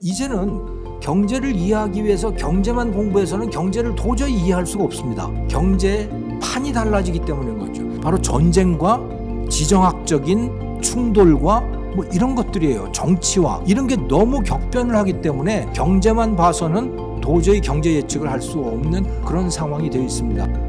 이제는 경제를 이해하기 위해서 경제만 공부해서는 경제를 도저히 이해할 수가 없습니다. 경제판이 달라지기 때문인 거죠. 바로 전쟁과 지정학적인 충돌과 뭐 이런 것들이에요. 정치와 이런 게 너무 격변을 하기 때문에 경제만 봐서는 도저히 경제 예측을 할 수 없는 그런 상황이 되어 있습니다.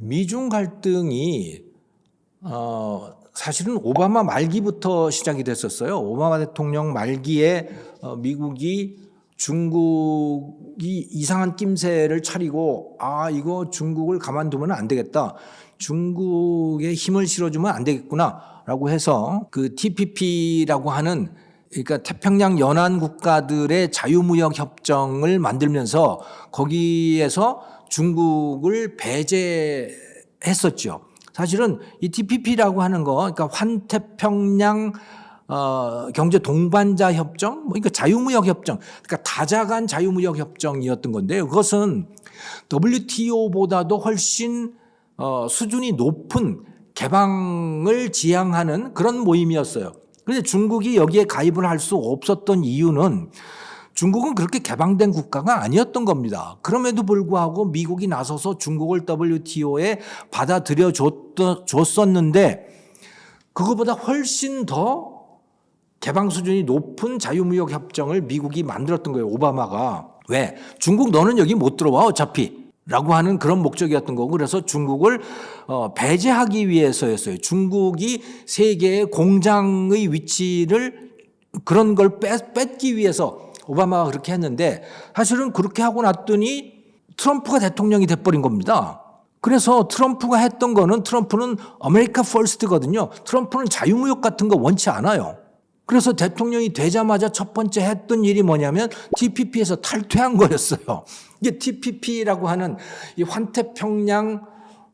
미중 갈등이 사실은 오바마 말기부터 시작이 됐었어요. 오바마 대통령 말기에 미국이 중국이 이상한 낌새를 차리고 이거 중국을 가만두면 안 되겠다. 중국에 힘을 실어주면 안 되겠구나라고 해서 그 TPP라고 하는 그러니까 태평양 연안 국가들의 자유무역 협정을 만들면서 거기에서 중국을 배제했었죠. 사실은 이 TPP라고 하는 거, 그러니까 환태평양 경제 동반자 협정, 그러니까 자유무역 협정, 그러니까 다자간 자유무역 협정이었던 건데요. 그것은 WTO보다도 훨씬 수준이 높은 개방을 지향하는 그런 모임이었어요. 그런데 중국이 여기에 가입을 할 수 없었던 이유는 중국은 그렇게 개방된 국가가 아니었던 겁니다. 그럼에도 불구하고 미국이 나서서 중국을 WTO에 받아들여 줬었는데 그거보다 훨씬 더 개방 수준이 높은 자유무역 협정을 미국이 만들었던 거예요. 오바마가. 왜? 중국 너는 여기 못 들어와 어차피. 라고 하는 그런 목적이었던 거고 그래서 중국을 배제하기 위해서였어요. 중국이 세계의 공장의 위치를 그런 걸 뺏기 위해서 오바마가 그렇게 했는데 사실은 그렇게 하고 났더니 트럼프가 대통령이 돼버린 겁니다. 그래서 트럼프가 했던 거는 트럼프는 아메리카 퍼스트거든요. 트럼프는 자유무역 같은 거 원치 않아요. 그래서 대통령이 되자마자 첫 번째 했던 일이 뭐냐면 TPP에서 탈퇴한 거였어요. 이게 TPP라고 하는 이 환태평양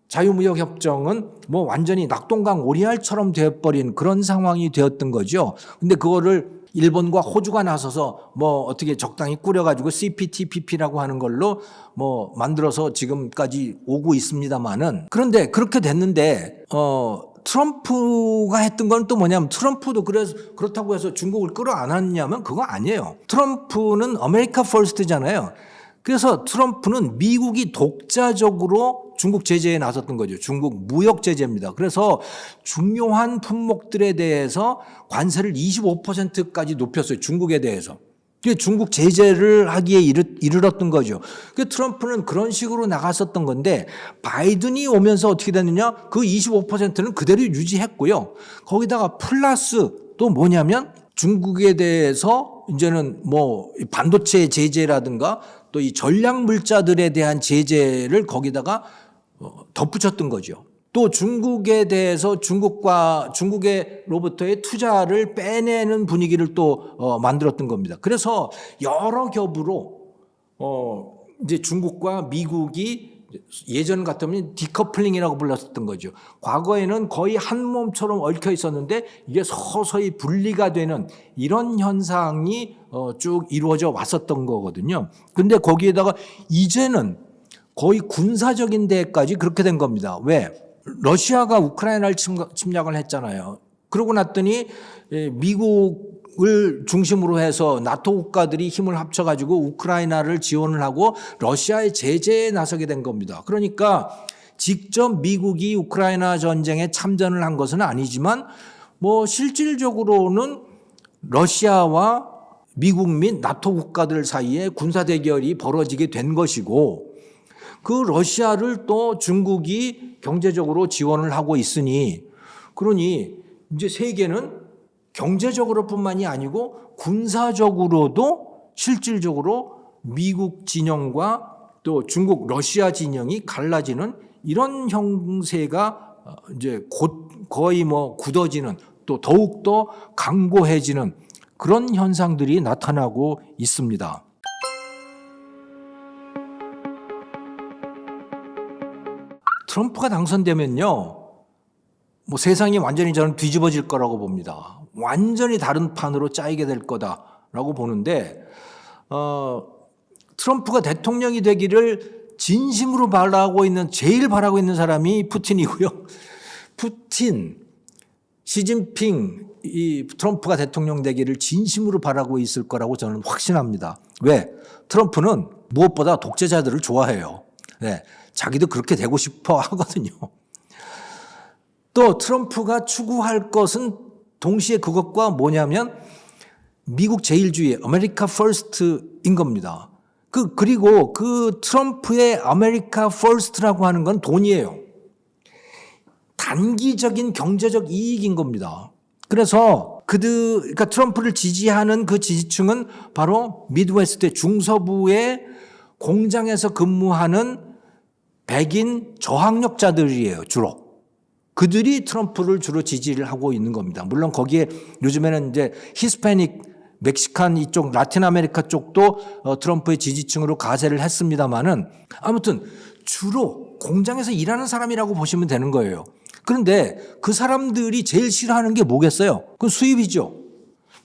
자유무역 협정은 뭐 완전히 낙동강 오리알처럼 되어버린 그런 상황이 되었던 거죠. 근데 그거를 일본과 호주가 나서서 뭐 어떻게 적당히 꾸려가지고 CPTPP라고 하는 걸로 뭐 만들어서 지금까지 오고 있습니다만은 그런데 그렇게 됐는데 트럼프가 했던 건 또 뭐냐면 트럼프도 그렇다고 해서 중국을 끌어안았냐면 그거 아니에요. 트럼프는 아메리카 퍼스트잖아요. 그래서 트럼프는 미국이 독자적으로 중국 제재에 나섰던 거죠. 중국 무역 제재입니다. 그래서 중요한 품목들에 대해서 관세를 25%까지 높였어요. 중국에 대해서. 그게 중국 제재를 하기에 이르렀던 거죠. 그 트럼프는 그런 식으로 나갔었던 건데 바이든이 오면서 어떻게 됐느냐? 그 25%는 그대로 유지했고요. 거기다가 플러스 또 뭐냐면 중국에 대해서 이제는 뭐 반도체 제재라든가 또 이 전략 물자들에 대한 제재를 거기다가 덧붙였던 거죠. 또 중국에 대해서 중국으로부터의 투자를 빼내는 분위기를 또 만들었던 겁니다. 그래서 여러 겹으로 이제 중국과 미국이 예전 같으면 디커플링이라고 불렀었던 거죠. 과거에는 거의 한 몸처럼 얽혀 있었는데 이게 서서히 분리가 되는 이런 현상이 쭉 이루어져 왔었던 거거든요. 근데 거기에다가 이제는 거의 군사적인 데까지 그렇게 된 겁니다. 왜? 러시아가 우크라이나를 침략을 했잖아요. 그러고 났더니 미국을 중심으로 해서 나토 국가들이 힘을 합쳐가지고 우크라이나를 지원을 하고 러시아의 제재에 나서게 된 겁니다. 그러니까 직접 미국이 우크라이나 전쟁에 참전을 한 것은 아니지만 뭐 실질적으로는 러시아와 미국 및 나토 국가들 사이에 군사 대결이 벌어지게 된 것이고 그 러시아를 또 중국이 경제적으로 지원을 하고 있으니 그러니 이제 세계는 경제적으로뿐만이 아니고 군사적으로도 실질적으로 미국 진영과 또 중국 러시아 진영이 갈라지는 이런 형세가 이제 곧 거의 뭐 굳어지는 또 더욱더 강고해지는 그런 현상들이 나타나고 있습니다. 트럼프가 당선되면요, 뭐 세상이 완전히 저는 뒤집어질 거라고 봅니다. 완전히 다른 판으로 짜이게 될 거다라고 보는데 트럼프가 대통령이 되기를 진심으로 제일 바라고 있는 사람이 푸틴이고요. 푸틴, 시진핑, 이 트럼프가 대통령 되기를 진심으로 바라고 있을 거라고 저는 확신합니다. 왜? 트럼프는 무엇보다 독재자들을 좋아해요. 네, 자기도 그렇게 되고 싶어 하거든요. 또 트럼프가 추구할 것은 동시에 그것과 뭐냐면 미국 제일주의, 아메리카 퍼스트인 겁니다. 그리고 그 트럼프의 아메리카 퍼스트라고 하는 건 돈이에요. 단기적인 경제적 이익인 겁니다. 그래서 그러니까 트럼프를 지지하는 그 지지층은 바로 미드웨스트의 중서부의 공장에서 근무하는 백인 저학력자들이에요, 주로. 그들이 트럼프를 주로 지지를 하고 있는 겁니다. 물론 거기에 요즘에는 이제 히스패닉, 멕시칸 이쪽, 라틴 아메리카 쪽도 트럼프의 지지층으로 가세를 했습니다만은 아무튼 주로 공장에서 일하는 사람이라고 보시면 되는 거예요. 그런데 그 사람들이 제일 싫어하는 게 뭐겠어요? 그건 수입이죠.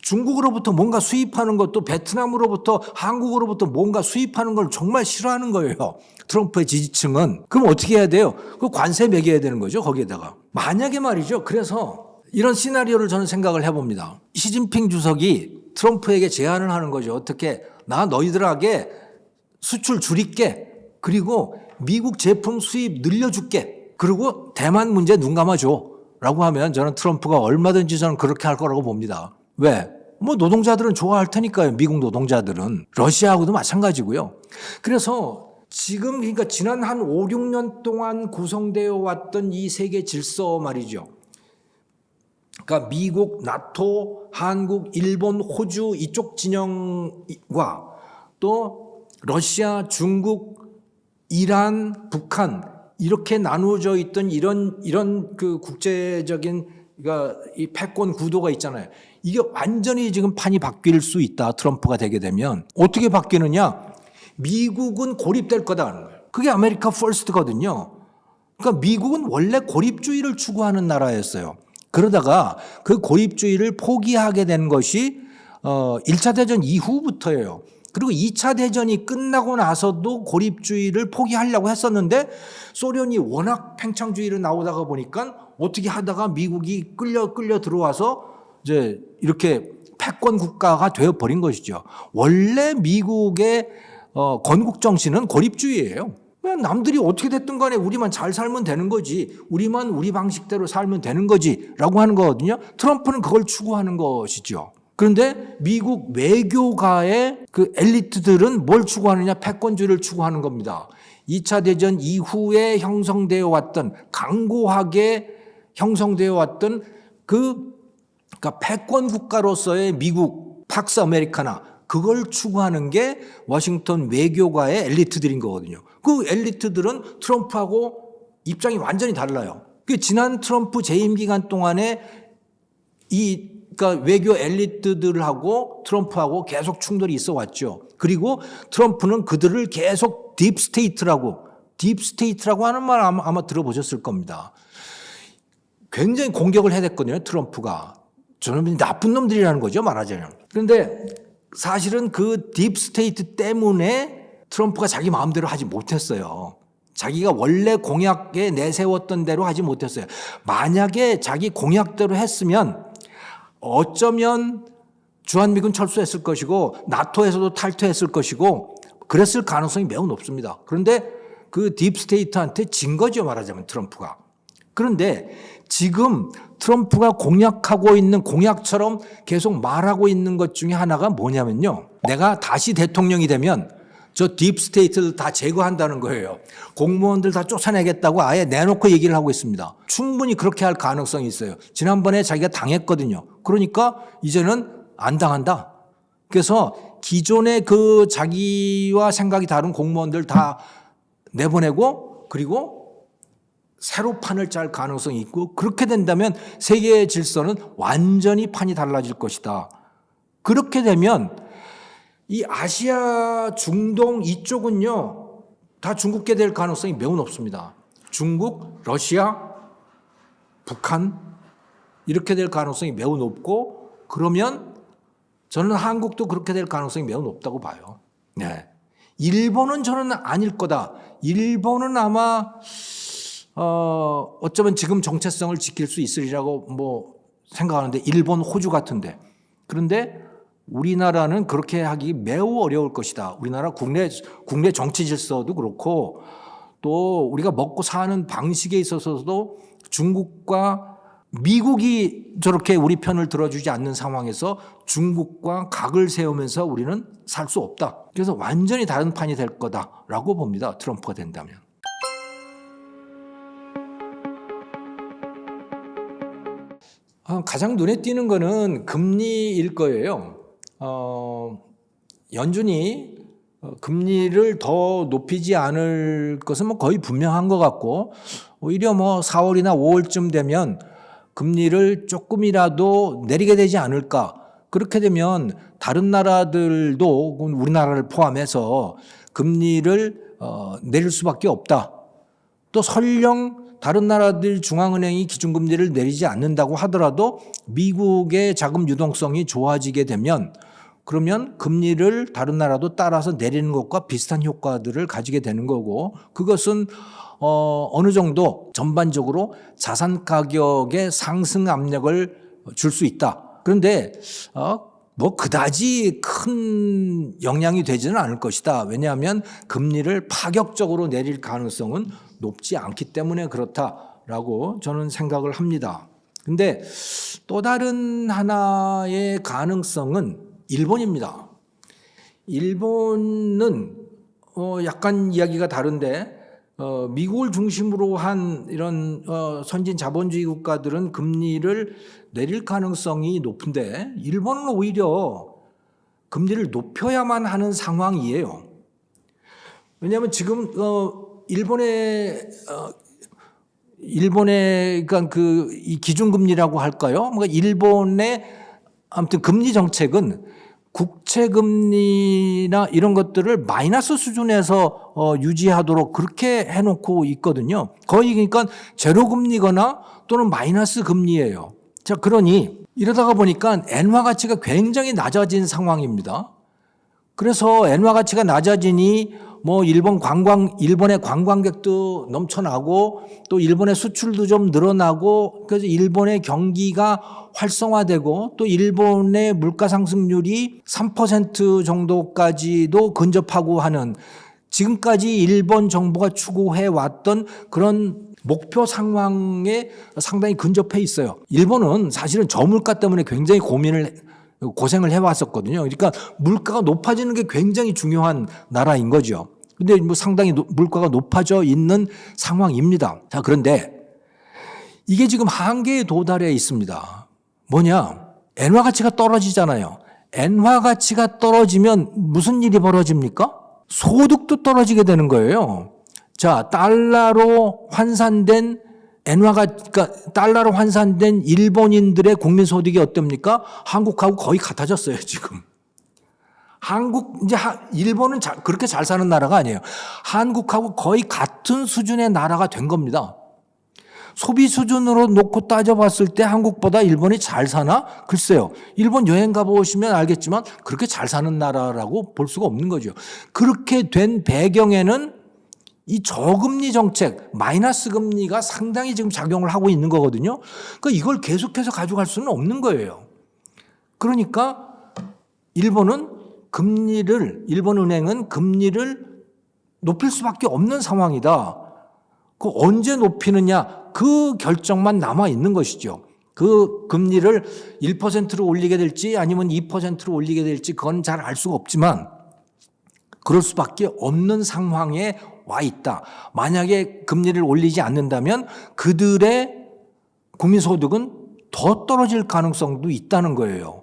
중국으로부터 뭔가 수입하는 것도 베트남으로부터 한국으로부터 뭔가 수입하는 걸 정말 싫어하는 거예요. 트럼프의 지지층은. 그럼 어떻게 해야 돼요? 그 관세 매겨야 되는 거죠, 거기에다가. 만약에 말이죠. 그래서 이런 시나리오를 저는 생각을 해봅니다. 시진핑 주석이 트럼프에게 제안을 하는 거죠. 어떻게? 나 너희들에게 수출 줄일게. 그리고 미국 제품 수입 늘려줄게. 그리고 대만 문제 눈 감아줘. 라고 하면 저는 트럼프가 얼마든지 저는 그렇게 할 거라고 봅니다. 왜? 뭐 노동자들은 좋아할 테니까요. 미국 노동자들은. 러시아하고도 마찬가지고요. 그래서 지금 그러니까 지난 한 5, 6년 동안 구성되어 왔던 이 세계 질서 말이죠. 그러니까 미국, 나토, 한국, 일본, 호주 이쪽 진영과 또 러시아, 중국, 이란, 북한 이렇게 나누어져 있던 이런 그 국제적인 그러니까 이 패권 구도가 있잖아요. 이게 완전히 지금 판이 바뀔 수 있다. 트럼프가 되게 되면 어떻게 바뀌느냐? 미국은 고립될 거다는 거예요. 그게 아메리카 퍼스트거든요. 그러니까 미국은 원래 고립주의를 추구하는 나라였어요. 그러다가 그 고립주의를 포기하게 된 것이 1차 대전 이후부터예요. 그리고 2차 대전이 끝나고 나서도 고립주의를 포기하려고 했었는데 소련이 워낙 팽창주의로 나오다가 보니까 어떻게 하다가 미국이 끌려 들어와서 이제 이렇게 패권 국가가 되어버린 것이죠. 원래 미국의 건국 정신은 고립주의예요. 그냥 남들이 어떻게 됐든 간에 우리만 잘 살면 되는 거지. 우리만 우리 방식대로 살면 되는 거지. 라고 하는 거거든요. 트럼프는 그걸 추구하는 것이죠. 그런데 미국 외교가의 그 엘리트들은 뭘 추구하느냐? 패권주의를 추구하는 겁니다. 2차 대전 이후에 형성되어 왔던 강고하게 형성되어 왔던 그러니까 패권 국가로서의 미국 팍스 아메리카나 그걸 추구하는 게 워싱턴 외교가의 엘리트들인 거거든요. 그 엘리트들은 트럼프하고 입장이 완전히 달라요. 그 지난 트럼프 재임 기간 동안에 그러니까 외교 엘리트들하고 트럼프하고 계속 충돌이 있어 왔죠. 그리고 트럼프는 그들을 계속 딥스테이트라고 하는 말 아마 들어보셨을 겁니다. 굉장히 공격을 해댔거든요. 트럼프가. 저는 나쁜 놈들이라는 거죠. 말하자면. 그런데 사실은 그 딥스테이트 때문에 트럼프가 자기 마음대로 하지 못했어요. 자기가 원래 공약에 내세웠던 대로 하지 못했어요. 만약에 자기 공약대로 했으면 어쩌면 주한미군 철수했을 것이고 나토에서도 탈퇴했을 것이고 그랬을 가능성이 매우 높습니다. 그런데 그 딥스테이트한테 진 거죠. 말하자면 트럼프가. 그런데 지금 트럼프가 공약하고 있는 공약처럼 계속 말하고 있는 것 중에 하나가 뭐냐면요. 내가 다시 대통령이 되면 저 딥스테이트를 다 제거한다는 거예요. 공무원들 다 쫓아내겠다고 아예 내놓고 얘기를 하고 있습니다. 충분히 그렇게 할 가능성이 있어요. 지난번에 자기가 당했거든요. 그러니까 이제는 안 당한다. 그래서 기존의 그 자기와 생각이 다른 공무원들 다 내보내고 그리고 새로 판을 짤 가능성이 있고 그렇게 된다면 세계의 질서는 완전히 판이 달라질 것이다. 그렇게 되면 이 아시아, 중동 이쪽은요 다 중국게 될 가능성이 매우 높습니다. 중국, 러시아, 북한 이렇게 될 가능성이 매우 높고 그러면 저는 한국도 그렇게 될 가능성이 매우 높다고 봐요. 네. 일본은 저는 아닐 거다. 일본은 아마 어쩌면 지금 정체성을 지킬 수 있으리라고 뭐 생각하는데, 일본, 호주 같은데. 그런데 우리나라는 그렇게 하기 매우 어려울 것이다. 우리나라 국내 정치 질서도 그렇고 또 우리가 먹고 사는 방식에 있어서도 중국과 미국이 저렇게 우리 편을 들어주지 않는 상황에서 중국과 각을 세우면서 우리는 살 수 없다. 그래서 완전히 다른 판이 될 거다라고 봅니다. 트럼프가 된다면. 가장 눈에 띄는 거는 금리일 거예요. 연준이 금리를 더 높이지 않을 것은 뭐 거의 분명한 것 같고, 오히려 뭐 4월이나 5월쯤 되면 금리를 조금이라도 내리게 되지 않을까. 그렇게 되면 다른 나라들도 우리나라를 포함해서 금리를 내릴 수밖에 없다. 또 설령 다른 나라들 중앙은행이 기준금리를 내리지 않는다고 하더라도 미국의 자금 유동성이 좋아지게 되면 그러면 금리를 다른 나라도 따라서 내리는 것과 비슷한 효과들을 가지게 되는 거고, 그것은 어느 정도 전반적으로 자산 가격의 상승 압력을 줄 수 있다. 그런데 뭐 그다지 큰 영향이 되지는 않을 것이다. 왜냐하면 금리를 파격적으로 내릴 가능성은 높지 않기 때문에 그렇다라고 저는 생각을 합니다. 그런데 또 다른 하나의 가능성은 일본입니다. 일본은 약간 이야기가 다른데 미국을 중심으로 한 이런 선진 자본주의 국가들은 금리를 내릴 가능성이 높은데 일본은 오히려 금리를 높여야만 하는 상황이에요. 왜냐하면 지금 일본의 그러니까 이 기준금리라고 할까요? 뭔가 일본의 아무튼 금리 정책은 국채금리나 이런 것들을 마이너스 수준에서 유지하도록 그렇게 해놓고 있거든요. 거의 그러니까 제로금리거나 또는 마이너스 금리예요. 자, 그러니 이러다가 보니까 엔화 가치가 굉장히 낮아진 상황입니다. 그래서 엔화 가치가 낮아지니 뭐 일본의 관광객도 넘쳐나고 또 일본의 수출도 좀 늘어나고, 그래서 일본의 경기가 활성화되고 또 일본의 물가 상승률이 3% 정도까지도 근접하고 하는, 지금까지 일본 정부가 추구해 왔던 그런 목표 상황에 상당히 근접해 있어요. 일본은 사실은 저물가 때문에 굉장히 고생을 해왔었거든요. 그러니까 물가가 높아지는 게 굉장히 중요한 나라인 거죠. 근데 뭐 상당히 물가가 높아져 있는 상황입니다. 자, 그런데 이게 지금 한계에 도달해 있습니다. 뭐냐? 엔화 가치가 떨어지잖아요. 엔화 가치가 떨어지면 무슨 일이 벌어집니까? 소득도 떨어지게 되는 거예요. 자, 달러로 환산된 그러니까 달러로 환산된 일본인들의 국민소득이 어떻습니까? 한국하고 거의 같아졌어요, 지금. 일본은 그렇게 잘 사는 나라가 아니에요. 한국하고 거의 같은 수준의 나라가 된 겁니다. 소비 수준으로 놓고 따져봤을 때 한국보다 일본이 잘 사나? 글쎄요. 일본 여행 가보시면 알겠지만 그렇게 잘 사는 나라라고 볼 수가 없는 거죠. 그렇게 된 배경에는 이 저금리 정책, 마이너스 금리가 상당히 지금 작용을 하고 있는 거거든요. 그러니까 이걸 계속해서 가져갈 수는 없는 거예요. 그러니까 일본은행은 금리를 높일 수밖에 없는 상황이다. 그 언제 높이느냐, 그 결정만 남아 있는 것이죠. 그 금리를 1%로 올리게 될지 아니면 2%로 올리게 될지 그건 잘 알 수가 없지만 그럴 수밖에 없는 상황에 와 있다. 만약에 금리를 올리지 않는다면 그들의 국민소득은 더 떨어질 가능성도 있다는 거예요.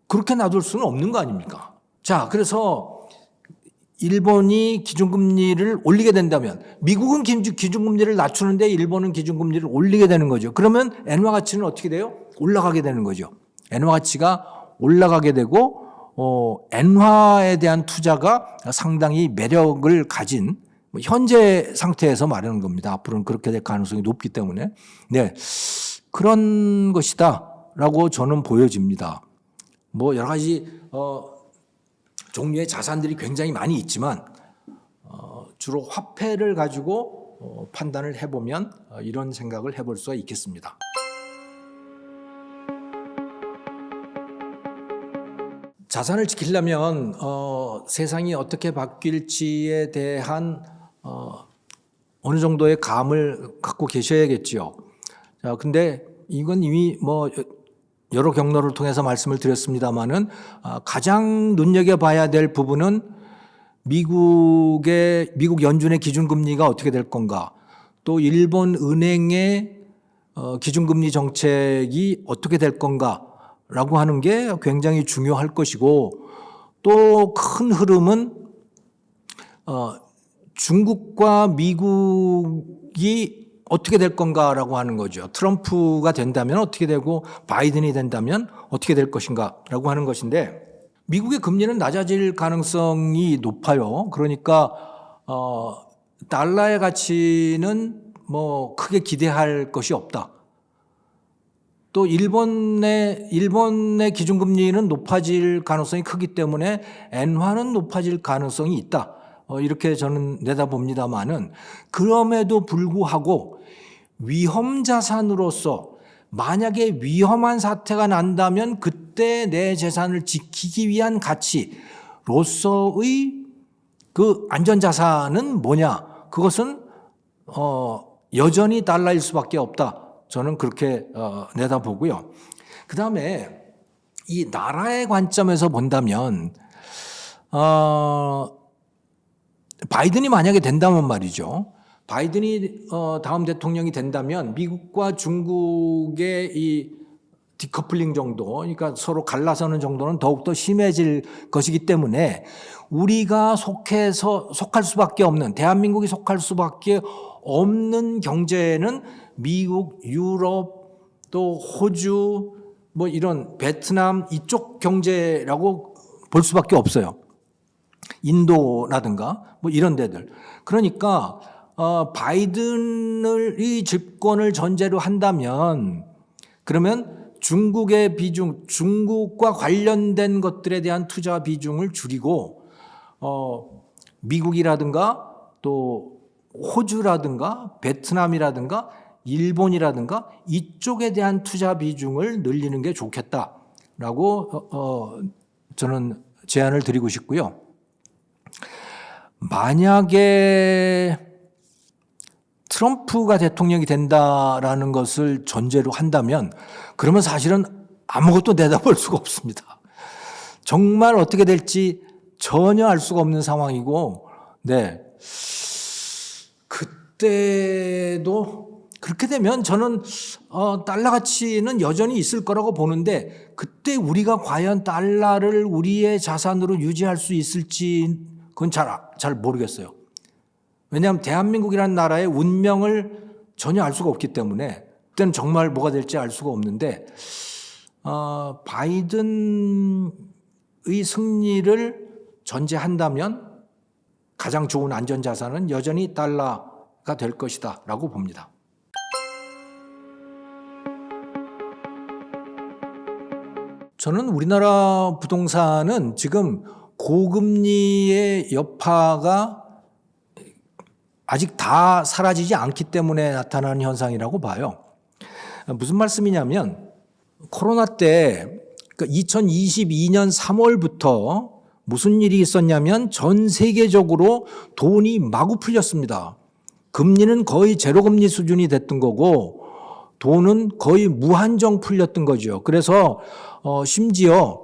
그렇게 놔둘 수는 없는 거 아닙니까? 자, 그래서 일본이 기준금리를 올리게 된다면 미국은 기준금리를 낮추는데 일본은 기준금리를 올리게 되는 거죠. 그러면 엔화 가치는 어떻게 돼요? 올라가게 되는 거죠. 엔화 가치가 올라가게 되고 엔화에 대한 투자가 상당히 매력을 가진 현재 상태에서 말하는 겁니다. 앞으로는 그렇게 될 가능성이 높기 때문에. 네, 그런 것이다라고 저는 보여집니다. 뭐 여러 가지 종류의 자산들이 굉장히 많이 있지만 주로 화폐를 가지고 판단을 해보면 이런 생각을 해볼 수가 있겠습니다. 자산을 지키려면 세상이 어떻게 바뀔지에 대한 어느 정도의 감을 갖고 계셔야겠지요. 자, 근데 이건 이미 뭐 여러 경로를 통해서 말씀을 드렸습니다만은 가장 눈여겨봐야 될 부분은 미국 연준의 기준금리가 어떻게 될 건가, 또 일본 은행의 기준금리 정책이 어떻게 될 건가라고 하는 게 굉장히 중요할 것이고, 또 큰 흐름은 중국과 미국이 어떻게 될 건가라고 하는 거죠. 트럼프가 된다면 어떻게 되고 바이든이 된다면 어떻게 될 것인가라고 하는 것인데, 미국의 금리는 낮아질 가능성이 높아요. 그러니까 달러의 가치는 뭐 크게 기대할 것이 없다. 또 일본의 기준금리는 높아질 가능성이 크기 때문에 엔화는 높아질 가능성이 있다. 이렇게 저는 내다봅니다만은, 그럼에도 불구하고 위험자산으로서 만약에 위험한 사태가 난다면 그때 내 재산을 지키기 위한 가치로서의 그 안전자산은 뭐냐? 그것은 여전히 달러일 수밖에 없다. 저는 그렇게 내다보고요. 그 다음에 이 나라의 관점에서 본다면 바이든이 만약에 된다면 말이죠. 바이든이 다음 대통령이 된다면 미국과 중국의 이 디커플링 정도, 그러니까 서로 갈라서는 정도는 더욱더 심해질 것이기 때문에 우리가 속할 수밖에 없는, 대한민국이 속할 수밖에 없는 경제는 미국, 유럽, 또 호주, 뭐 이런 베트남 이쪽 경제라고 볼 수밖에 없어요. 인도라든가 뭐 이런 데들. 그러니까 바이든의 집권을 전제로 한다면, 그러면 중국의 비중, 중국과 관련된 것들에 대한 투자 비중을 줄이고 미국이라든가 또 호주라든가 베트남이라든가 일본이라든가 이쪽에 대한 투자 비중을 늘리는 게 좋겠다라고 저는 제안을 드리고 싶고요. 만약에 트럼프가 대통령이 된다라는 것을 전제로 한다면, 그러면 사실은 아무것도 내다볼 수가 없습니다. 정말 어떻게 될지 전혀 알 수가 없는 상황이고, 네. 그때도 그렇게 되면 저는 달러 가치는 여전히 있을 거라고 보는데, 그때 우리가 과연 달러를 우리의 자산으로 유지할 수 있을지 그건 잘 모르겠어요. 왜냐하면 대한민국이라는 나라의 운명을 전혀 알 수가 없기 때문에 그때는 정말 뭐가 될지 알 수가 없는데, 바이든의 승리를 전제한다면 가장 좋은 안전자산은 여전히 달러가 될 것이다 라고 봅니다. 저는 우리나라 부동산은 지금 고금리의 여파가 아직 다 사라지지 않기 때문에 나타나는 현상이라고 봐요. 무슨 말씀이냐면, 코로나 때 2022년 3월부터 무슨 일이 있었냐면 전 세계적으로 돈이 마구 풀렸습니다. 금리는 거의 제로금리 수준이 됐던 거고 돈은 거의 무한정 풀렸던 거죠. 그래서 심지어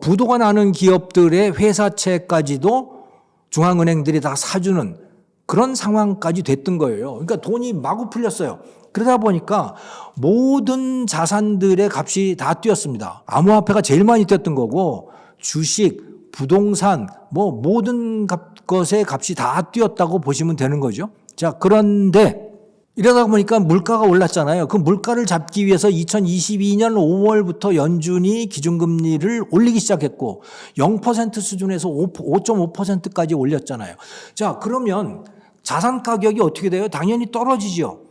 부도가 나는 기업들의 회사채까지도 중앙은행들이 다 사주는 그런 상황까지 됐던 거예요. 그러니까 돈이 마구 풀렸어요. 그러다 보니까 모든 자산들의 값이 다 뛰었습니다. 암호화폐가 제일 많이 뛰었던 거고, 주식, 부동산, 뭐 모든 것의 값이 다 뛰었다고 보시면 되는 거죠. 자, 그런데 이러다 보니까 물가가 올랐잖아요. 그 물가를 잡기 위해서 2022년 5월부터 연준이 기준금리를 올리기 시작했고 0% 수준에서 5.5%까지 올렸잖아요. 자, 그러면 자산 가격이 어떻게 돼요? 당연히 떨어지죠.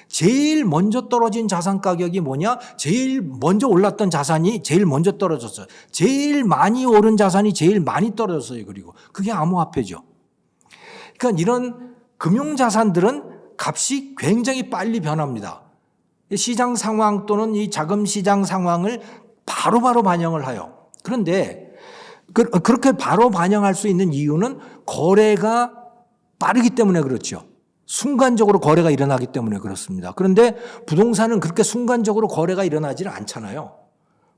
제일 먼저 떨어진 자산 가격이 뭐냐? 제일 먼저 올랐던 자산이 제일 먼저 떨어졌어요. 제일 많이 오른 자산이 제일 많이 떨어졌어요. 그리고 그게 암호화폐죠. 그러니까 이런 금융자산들은 값이 굉장히 빨리 변합니다. 시장 상황 또는 이 자금 시장 상황을 바로바로 반영을 해요. 그런데 그렇게 바로 반영할 수 있는 이유는 거래가 빠르기 때문에 그렇죠. 순간적으로 거래가 일어나기 때문에 그렇습니다. 그런데 부동산은 그렇게 순간적으로 거래가 일어나지는 않잖아요.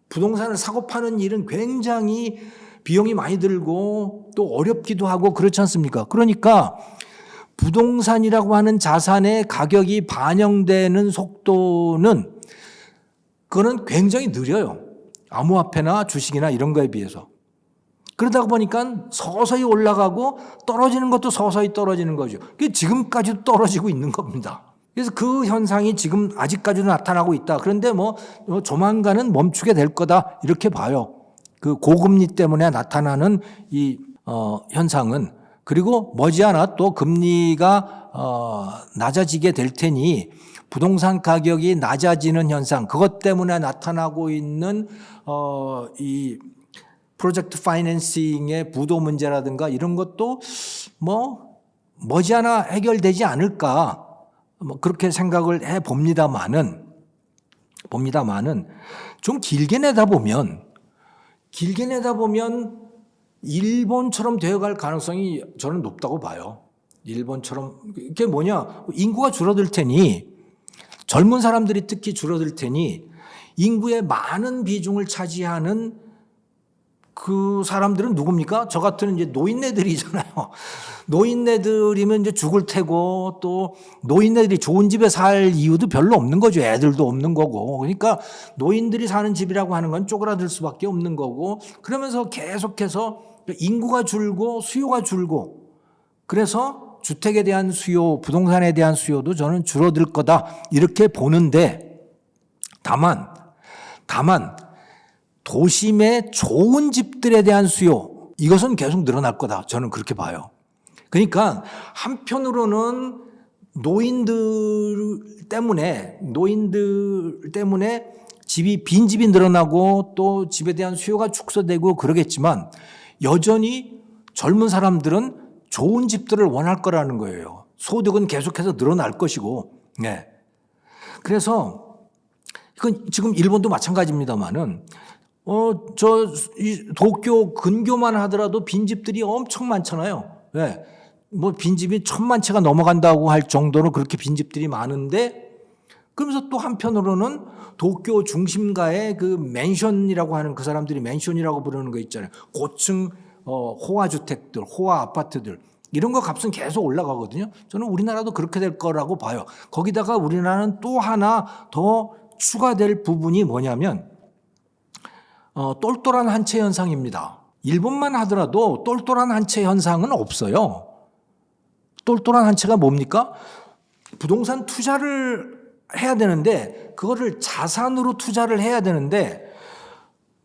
부동산을 사고 파는 일은 굉장히 비용이 많이 들고 또 어렵기도 하고 그렇지 않습니까? 그러니까 부동산이라고 하는 자산의 가격이 반영되는 속도는 그거는 굉장히 느려요. 암호화폐나 주식이나 이런 거에 비해서. 그러다 보니까 서서히 올라가고 떨어지는 것도 서서히 떨어지는 거죠. 그게 지금까지도 떨어지고 있는 겁니다. 그래서 그 현상이 지금 아직까지도 나타나고 있다. 그런데 뭐 조만간은 멈추게 될 거다 이렇게 봐요. 그 고금리 때문에 나타나는 이 현상은. 그리고 머지않아 또 금리가 낮아지게 될 테니 부동산 가격이 낮아지는 현상, 그것 때문에 나타나고 있는 이 프로젝트 파이낸싱의 부도 문제라든가 이런 것도 머지않아 해결되지 않을까 그렇게 생각을 해 봅니다만은 좀 길게 내다보면 일본처럼 되어갈 가능성이 저는 높다고 봐요. 일본처럼. 이게 뭐냐? 인구가 줄어들 테니 젊은 사람들이 특히 줄어들 테니 인구의 많은 비중을 차지하는 그 사람들은 누굽니까? 저 같은 이제 노인네들이잖아요. 노인네들이면 이제 죽을 테고 또 노인네들이 좋은 집에 살 이유도 별로 없는 거죠. 애들도 없는 거고. 그러니까 노인들이 사는 집이라고 하는 건 쪼그라들 수밖에 없는 거고 그러면서 계속해서 인구가 줄고 수요가 줄고 그래서 주택에 대한 수요, 부동산에 대한 수요도 저는 줄어들 거다 이렇게 보는데 다만 도심의 좋은 집들에 대한 수요 이것은 계속 늘어날 거다 저는 그렇게 봐요. 그러니까 한편으로는 노인들 때문에 빈집이 늘어나고 또 집에 대한 수요가 축소되고 그러겠지만 여전히 젊은 사람들은 좋은 집들을 원할 거라는 거예요. 소득은 계속해서 늘어날 것이고. 네. 그래서 이건 지금 일본도 마찬가지입니다만은 도쿄 근교만 하더라도 빈집들이 엄청 많잖아요. 네. 뭐 빈집이 1000만 채가 넘어간다고 할 정도로 그렇게 빈집들이 많은데 그러면서 또 한편으로는 도쿄 중심가의 그 맨션이라고 하는 그 사람들이 맨션이라고 부르는 거 있잖아요. 고층 호화 주택들, 호화 아파트들 이런 거 값은 계속 올라가거든요. 저는 우리나라도 그렇게 될 거라고 봐요. 거기다가 우리나라는 또 하나 더 추가될 부분이 뭐냐면 똘똘한 한 채 현상입니다. 일본만 하더라도 똘똘한 한 채 현상은 없어요. 똘똘한 한 채가 뭡니까? 부동산 투자를 해야 되는데 그거를 자산으로 투자를 해야 되는데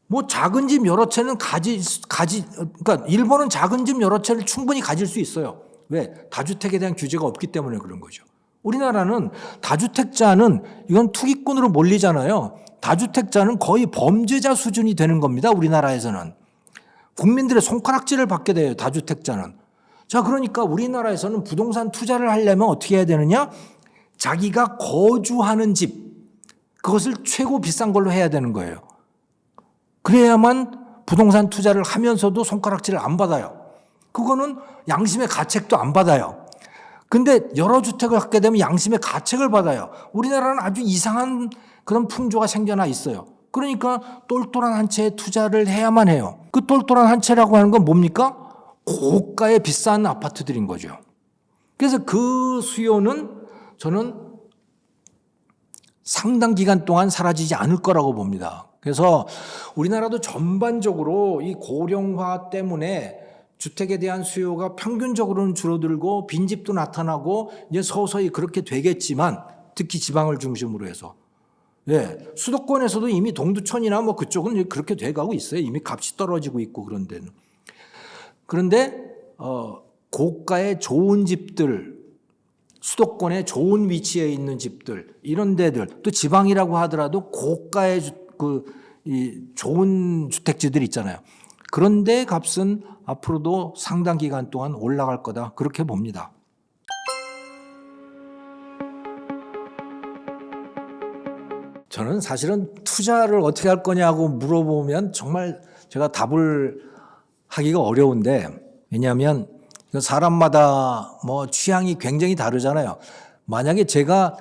뭐 작은 집 여러 채는 그러니까 일본은 작은 집 여러 채를 충분히 가질 수 있어요. 왜? 다주택에 대한 규제가 없기 때문에 그런 거죠. 우리나라는 다주택자는 이건 투기꾼으로 몰리잖아요. 다주택자는 거의 범죄자 수준이 되는 겁니다. 우리나라에서는. 국민들의 손가락질을 받게 돼요. 다주택자는. 자, 그러니까 우리나라에서는 부동산 투자를 하려면 어떻게 해야 되느냐? 자기가 거주하는 집, 그것을 최고 비싼 걸로 해야 되는 거예요. 그래야만 부동산 투자를 하면서도 손가락질을 안 받아요. 그거는 양심의 가책도 안 받아요. 근데 여러 주택을 갖게 되면 양심의 가책을 받아요. 우리나라는 아주 이상한 그런 풍조가 생겨나 있어요. 그러니까 똘똘한 한 채에 투자를 해야만 해요. 그 똘똘한 한 채라고 하는 건 뭡니까? 고가의 비싼 아파트들인 거죠. 그래서 그 수요는 저는 상당 기간 동안 사라지지 않을 거라고 봅니다. 그래서 우리나라도 전반적으로 이 고령화 때문에 주택에 대한 수요가 평균적으로는 줄어들고 빈집도 나타나고 이제 서서히 그렇게 되겠지만 특히 지방을 중심으로 해서 수도권에서도 이미 동두천이나 뭐 그쪽은 그렇게 돼가고 있어요. 이미 값이 떨어지고 있고 그런 데는. 그런데 고가의 좋은 집들 수도권에 좋은 위치에 있는 집들, 이런 데들, 또 지방이라고 하더라도 고가의 이 좋은 주택지들 있잖아요. 그런데 값은 앞으로도 상당 기간 동안 올라갈 거다, 그렇게 봅니다. 저는 사실은 투자를 어떻게 할 거냐고 물어보면 정말 제가 답을 하기가 어려운데, 왜냐하면 사람마다 뭐 취향이 굉장히 다르잖아요. 만약에 제가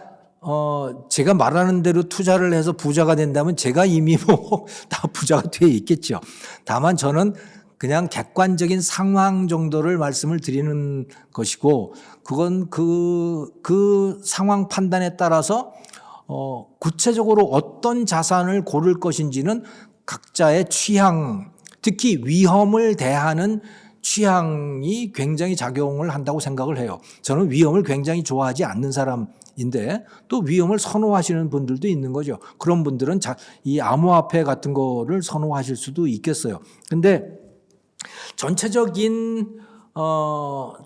말하는 대로 투자를 해서 부자가 된다면 제가 이미 뭐 다 부자가 돼 있겠죠. 다만 저는 그냥 객관적인 상황 정도를 말씀을 드리는 것이고, 그건 그 상황 판단에 따라서 구체적으로 어떤 자산을 고를 것인지는 각자의 취향, 특히 위험을 대하는 취향이 굉장히 작용을 한다고 생각을 해요. 저는 위험을 굉장히 좋아하지 않는 사람인데 또 위험을 선호하시는 분들도 있는 거죠. 그런 분들은 이 암호화폐 같은 거를 선호하실 수도 있겠어요. 근데 전체적인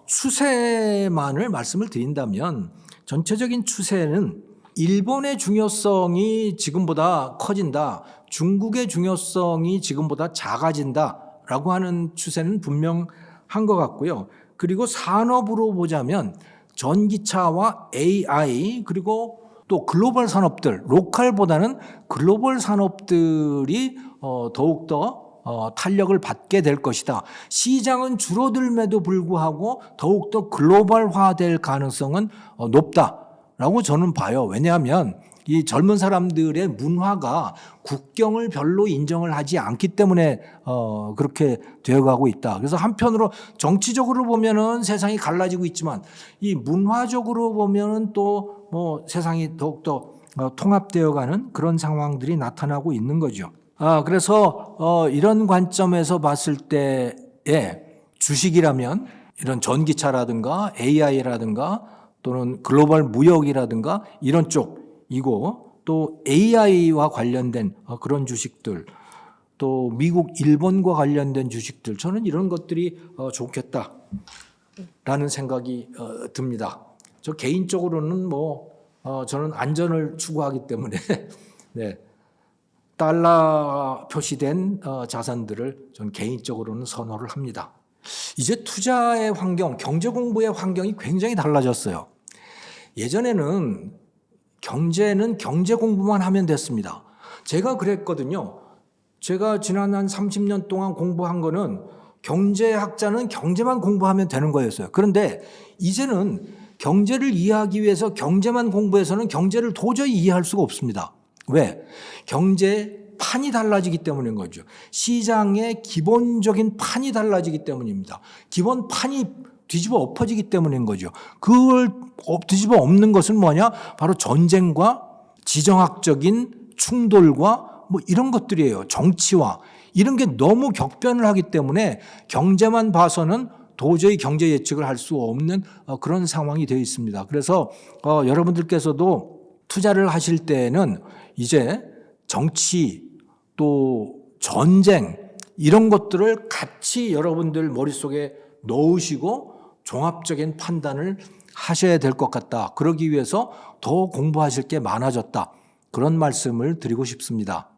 추세만을 말씀을 드린다면, 전체적인 추세는 일본의 중요성이 지금보다 커진다, 중국의 중요성이 지금보다 작아진다라고 하는 추세는 분명한 것 같고요. 그리고 산업으로 보자면 전기차와 AI, 그리고 또 글로벌 산업들, 로컬보다는 글로벌 산업들이 더욱더 탄력을 받게 될 것이다. 시장은 줄어들m에도 불구하고 더욱더 글로벌화될 가능성은 높다라고 저는 봐요. 왜냐하면 이 젊은 사람들의 문화가 국경을 별로 인정을 하지 않기 때문에 그렇게 되어가고 있다. 그래서 한편으로 정치적으로 보면은 세상이 갈라지고 있지만 이 문화적으로 보면은 또 뭐 세상이 더욱더 통합되어가는 그런 상황들이 나타나고 있는 거죠. 그래서 이런 관점에서 봤을 때에 주식이라면 이런 전기차라든가 AI라든가 또는 글로벌 무역이라든가 이런 쪽이고, 또 AI와 관련된 그런 주식들, 또 미국, 일본과 관련된 주식들, 저는 이런 것들이 좋겠다라는 생각이 듭니다. 저 개인적으로는 저는 안전을 추구하기 때문에 네, 달러 표시된 자산들을 저는 개인적으로는 선호를 합니다. 이제 투자의 환경, 경제 공부의 환경이 굉장히 달라졌어요. 예전에는 경제는 경제 공부만 하면 됐습니다. 제가 그랬거든요. 제가 지난 한 30년 동안 공부한 거는 경제학자는 경제만 공부하면 되는 거였어요. 그런데 이제는 경제를 이해하기 위해서 경제만 공부해서는 경제를 도저히 이해할 수가 없습니다. 왜? 경제 판이 달라지기 때문인 거죠. 시장의 기본적인 판이 달라지기 때문입니다. 기본 판이 뒤집어 엎어지기 때문인 거죠. 그걸 뒤집어 엎는 것은 뭐냐? 바로 전쟁과 지정학적인 충돌과 뭐 이런 것들이에요. 정치와 이런 게 너무 격변을 하기 때문에 경제만 봐서는 도저히 경제 예측을 할 수 없는 그런 상황이 되어 있습니다. 그래서 여러분들께서도 투자를 하실 때는 이제 정치 또 전쟁 이런 것들을 같이 여러분들 머릿속에 넣으시고 종합적인 판단을 하셔야 될 것 같다. 그러기 위해서 더 공부하실 게 많아졌다. 그런 말씀을 드리고 싶습니다.